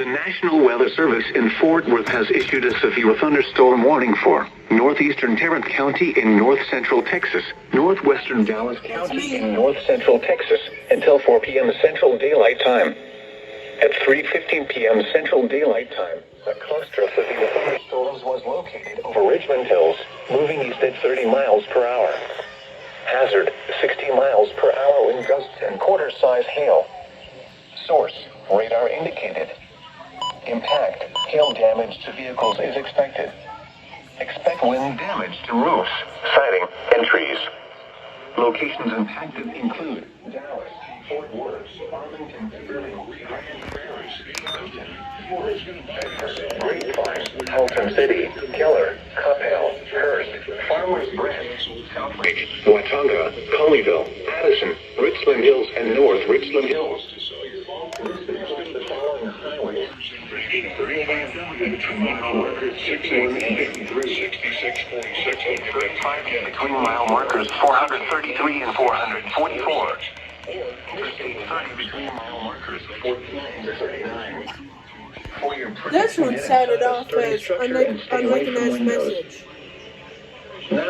The National Weather Service in Fort Worth has issued a severe thunderstorm warning for northeastern Tarrant County in north-central Texas, northwestern Dallas County in north-central Texas until 4 p.m. Central Daylight Time. At 3:15 p.m. Central Daylight Time, a cluster of severe thunderstorms was located over Richmond Hills, moving east at 30 miles per hour. Hazard, 60 miles per hour wind gusts and quarter-size hail. Source, radar indicated. Impact, hail damage to vehicles is expected. Expect wind damage to roofs, siding, and trees. Locations impacted include Dallas, Fort Worth, Arlington, Sterling, Grapevine, Halton City, Keller, Coppell, Hurst, Farmers Branch, Southbridge, Watauga, Colleyville, Addison, Richland Hills, and North Richland Hills. The following highways. 35 between mile markers 433 and 444. 30 between mile markers 49 to 39. This one sounded off as unrecognized message. Now